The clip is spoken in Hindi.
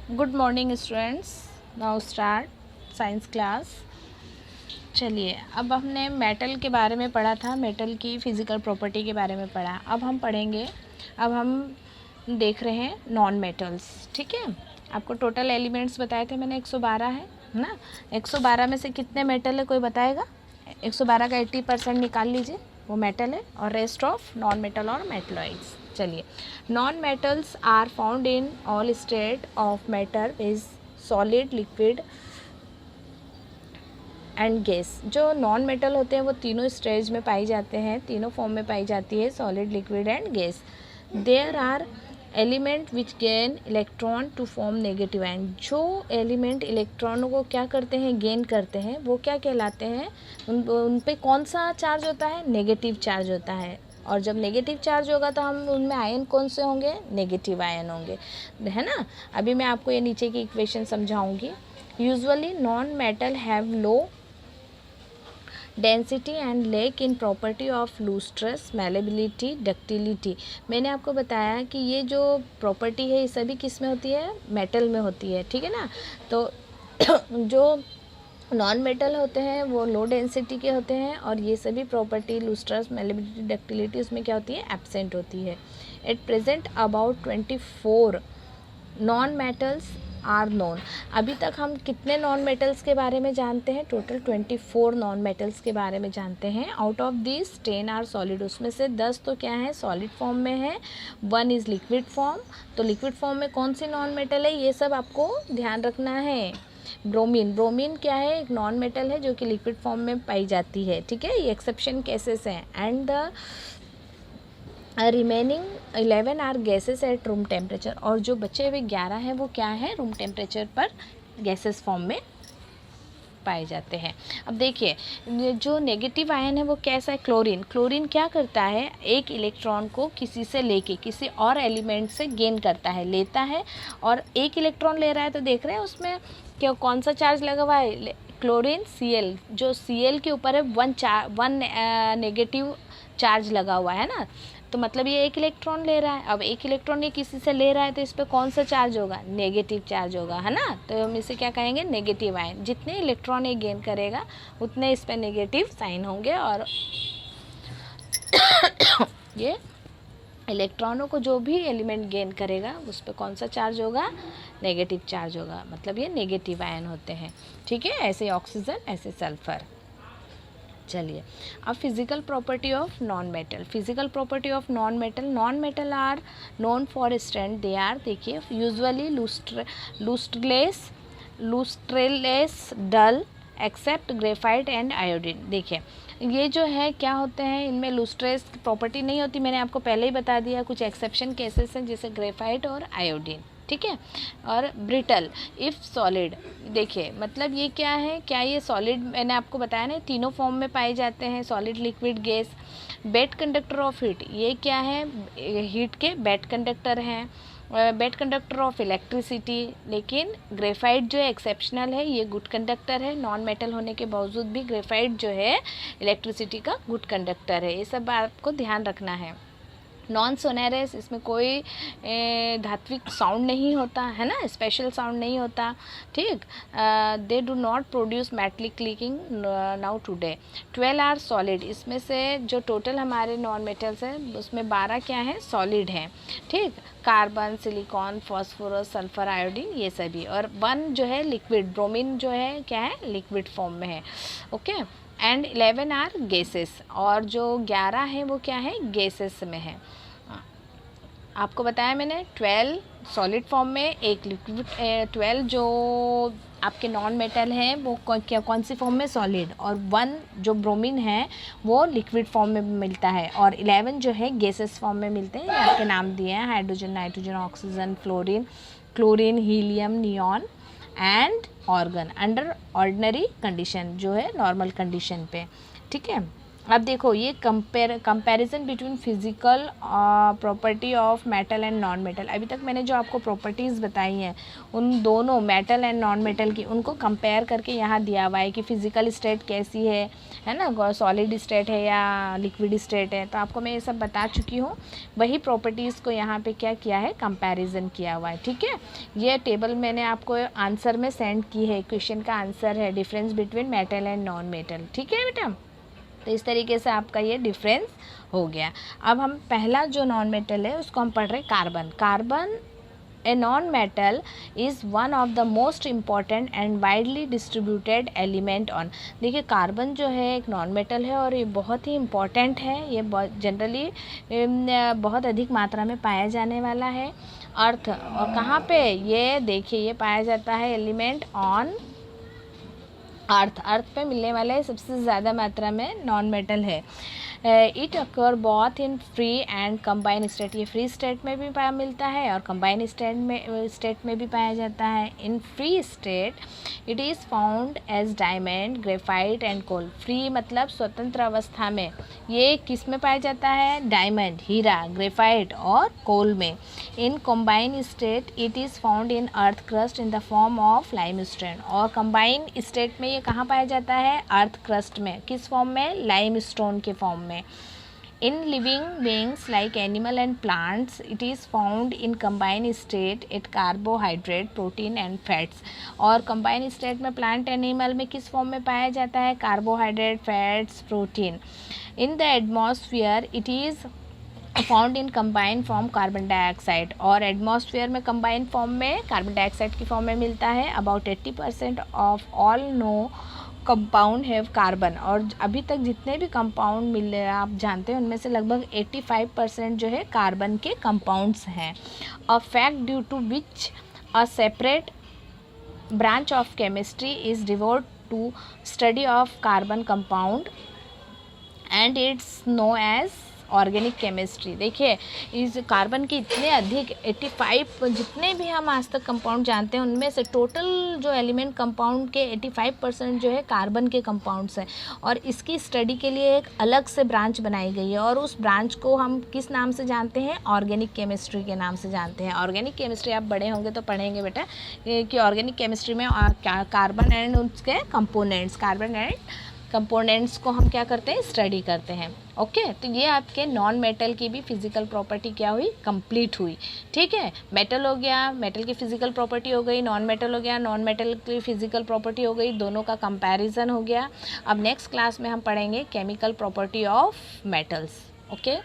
Good morning students. Now start science class. चलिए, अब हमने मेटल के बारे में पढ़ा था, मेटल की फिज़िकल प्रॉपर्टी के बारे में पढ़ा। अब हम पढ़ेंगे, अब हम देख रहे हैं नॉन मेटल्स। ठीक है, आपको टोटल एलिमेंट्स बताए थे मैंने 112 है ना। 112 में से कितने मेटल है कोई बताएगा? 112 का 80% निकाल लीजिए, वो मेटल है, और रेस्ट ऑफ नॉन मेटल और मेटलॉइड्स। चलिए, non metals are found in all state of matter is solid, liquid and gas. जो नॉन मेटल होते हैं वो तीनों स्टेज में पाई जाते हैं, तीनों फॉर्म में पाई जाती है, solid, liquid and gas. There are element which gain electron to form negative ion. जो एलिमेंट इलेक्ट्रॉनों को क्या करते हैं, गेन करते हैं, वो क्या कहलाते हैं? उन पे कौन सा चार्ज होता है? नेगेटिव चार्ज होता है। और जब नेगेटिव चार्ज होगा तो हम उनमें आयन कौन से होंगे? नेगेटिव आयन होंगे, है ना। अभी मैं आपको ये नीचे की इक्वेशन समझाऊंगी। Usually non metal have low density and lack in property of lustrous, malleability, ductility. मैंने आपको बताया कि ये जो प्रॉपर्टी है ये सभी किस में होती है? मेटल में होती है, ठीक है ना। तो जो नॉन मेटल होते हैं वो लो डेंसिटी के होते हैं, और ये सभी प्रॉपर्टी लूस्ट्रस, मैलेबिलिटी, डक्टिलिटी उसमें क्या होती है? एब्सेंट होती है। At present about 24 non metals are known. अभी तक हम कितने नॉन मेटल्स के बारे में जानते हैं? टोटल 24 नॉन मेटल्स के बारे में जानते हैं। Out of this 10 are solid. उसमें से 10 तो क्या है? सॉलिड फॉर्म में है। 1 इज़ लिक्विड फॉर्म। तो लिक्विड फॉर्म में कौन सी नॉन मेटल है, ये सब आपको ध्यान रखना है। ब्रोमीन, ब्रोमीन क्या है? एक नॉन मेटल है जो कि लिक्विड फॉर्म में पाई जाती है, ठीक है। ये एक्सेप्शन केसेस हैं। And the remaining 11 are gases at room temperature. और जो बचे हुए 11 हैं वो क्या है? रूम टेम्परेचर पर गैसेस फॉर्म में पाए जाते हैं। अब देखिए, जो नेगेटिव आयन है वो कैसा है? क्लोरीन। क्लोरीन क्या करता है? एक इलेक्ट्रॉन को किसी से लेके किसी और एलिमेंट से गेन करता है, लेता है, और एक इलेक्ट्रॉन ले रहा है। तो देख रहे हैं उसमें क्या, कौन सा चार्ज लगा हुआ है? Chlorine Cl। जो Cl के ऊपर है वन नेगेटिव चार्ज लगा हुआ है ना। तो मतलब ये एक इलेक्ट्रॉन ले रहा है। अब एक इलेक्ट्रॉन ये किसी से ले रहा है तो इस पर कौन सा चार्ज होगा? नेगेटिव चार्ज होगा, है ना। तो हम इसे क्या कहेंगे? Negative ion. जितने इलेक्ट्रॉन ये गेन करेगा उतने इस पर नेगेटिव साइन होंगे, और ये इलेक्ट्रॉनों को जो भी एलिमेंट गेन करेगा उस पर कौन सा चार्ज होगा? नेगेटिव चार्ज होगा। मतलब ये नेगेटिव आयन होते हैं, ठीक है। ऐसे ऑक्सीजन, ऐसे सल्फर। चलिए, अब physical property of non metal. Physical property of non metal. Non metal are known for strength. They are, देखिए, usually lustreless, dull, except graphite and iodine. देखिए, ये जो है क्या होते हैं, इनमें लूस्ट्रेस की प्रॉपर्टी नहीं होती, मैंने आपको पहले ही बता दिया। कुछ एक्सेप्शन केसेस हैं जैसे ग्रेफाइट और आयोडीन, ठीक है। और ब्रिटल इफ़ सॉलिड। देखिए, मतलब ये क्या है? क्या ये सॉलिड? मैंने आपको बताया ना, तीनों फॉर्म में पाए जाते हैं, solid, liquid, gas. Bad conductor of heat, ये क्या है? हीट के बेड कंडक्टर हैं। Bad conductor of electricity. लेकिन ग्रेफाइट जो है एक्सेप्शनल है, ये गुड कंडक्टर है। नॉन मेटल होने के बावजूद भी ग्रेफाइट जो है इलेक्ट्रिसिटी का गुड कंडक्टर है। ये सब आपको ध्यान रखना है। नॉन सोनेरस, इसमें कोई धात्विक साउंड नहीं होता, है ना, स्पेशल साउंड नहीं होता, ठीक। They do not produce metallic clicking now today. 12 are solid. इसमें से जो टोटल हमारे नॉन मेटल्स हैं उसमें 12 क्या है? सॉलिड हैं, ठीक। Carbon, silicon, phosphorus, sulphur, iodine, ये सभी। और 1 जो है लिक्विड, ब्रोमीन जो है क्या है? लिक्विड फॉर्म में है, ओके। And 11 are gases. और जो 11 है वो क्या है? गैसेस में है। आपको बताया मैंने 12 सॉलिड फॉर्म में, एक लिक्विड। 12 जो आपके नॉन मेटल हैं वो कौन सी फॉर्म में? सॉलिड। और 1 जो ब्रोमीन है वो लिक्विड फॉर्म में मिलता है, और 11 जो है गैसेस फॉर्म में मिलते हैं। आपके नाम दिए हैं, hydrogen, nitrogen, oxygen, fluorine, chlorine, helium, neon and organ. Under ordinary condition, जो है नॉर्मल कंडीशन पे, ठीक है। अब देखो ये comparison between physical property of metal and non metal. अभी तक मैंने जो आपको प्रॉपर्टीज़ बताई हैं उन दोनों मेटल एंड नॉन मेटल की, उनको कंपेयर करके यहाँ दिया हुआ है कि फिजिकल स्टेट कैसी है ना, सॉलिड स्टेट है या लिक्विड स्टेट है। तो आपको मैं ये सब बता चुकी हूँ। वही प्रॉपर्टीज़ को यहाँ पे क्या किया है, कंपैरिजन किया हुआ है। ठीक है, ये टेबल मैंने आपको आंसर में सेंड की है, क्वेश्चन का आंसर है difference between metal and non metal. ठीक है बेटा, तो इस तरीके से आपका ये डिफरेंस हो गया। अब हम पहला जो नॉन मेटल है उसको हम पढ़ रहे हैं carbon. Carbon a non metal is one of the most important and widely distributed element on. देखिए कार्बन जो है एक नॉन मेटल है और ये बहुत ही इम्पॉर्टेंट है। ये जनरली बहुत अधिक मात्रा में पाया जाने वाला है अर्थ। और कहाँ पे, ये देखिए ये पाया जाता है एलिमेंट ऑन अर्थ पे मिलने वाला है सबसे ज़्यादा मात्रा में नॉन मेटल है। It occur both in free and combine state. ये फ्री स्टेट में भी पाया मिलता है और कंबाइन स्टेट में भी पाया जाता है। In free state it is found as diamond, graphite and coal. Free मतलब स्वतंत्र अवस्था में ये किस में पाया जाता है, डायमंड, हीरा, ग्रेफाइट और कोल में। In combine state it is found in earth crust in the form of limestone. और कंबाइन स्टेट में ये कहाँ पाया जाता है, अर्थ क्रस्ट में। किस फॉर्म में, लाइमस्टोन के फॉर्म में। In living beings like animal and plants, it is found in combined state at carbohydrate, protein and fats। और combined state में plant animal में किस फॉर्म में पाया जाता है, carbohydrate, fats, protein. In the atmosphere it is found in combine form carbon dioxide. और एटमॉस्फेयर में कंबाइन फॉर्म में कार्बन डाइऑक्साइड की फॉर्म में मिलता है। About 80% of all know compound have carbon. और अभी तक जितने भी कंपाउंड मिले आप जानते हैं उनमें से लगभग 85% जो है कार्बन के कंपाउंड्स हैं। A fact due to which a separate branch of chemistry is devote to study of carbon compound and it's known as organic chemistry. देखिए इस कार्बन के इतने अधिक 85 जितने भी हम आज तक कंपाउंड जानते हैं उनमें से टोटल जो एलिमेंट कंपाउंड के 85% जो है कार्बन के कंपाउंड्स हैं। और इसकी स्टडी के लिए एक अलग से ब्रांच बनाई गई है और उस ब्रांच को हम किस नाम से जानते हैं, ऑर्गेनिक केमिस्ट्री के नाम से जानते हैं। ऑर्गेनिक केमिस्ट्री आप बड़े होंगे तो पढ़ेंगे बेटा कि ऑर्गेनिक केमिस्ट्री में कार्बन एंड उसके कंपोनेंट्स, कार्बन एंड कंपोनेंट्स को हम क्या करते हैं, स्टडी करते हैं। ओके, तो ये आपके नॉन मेटल की भी फिजिकल प्रॉपर्टी क्या हुई, कंप्लीट हुई। ठीक है, मेटल हो गया, मेटल की फिजिकल प्रॉपर्टी हो गई, नॉन मेटल हो गया, नॉन मेटल की फिजिकल प्रॉपर्टी हो गई, दोनों का कंपैरिजन हो गया। अब नेक्स्ट क्लास में हम पढ़ेंगे chemical property of metals. Okay.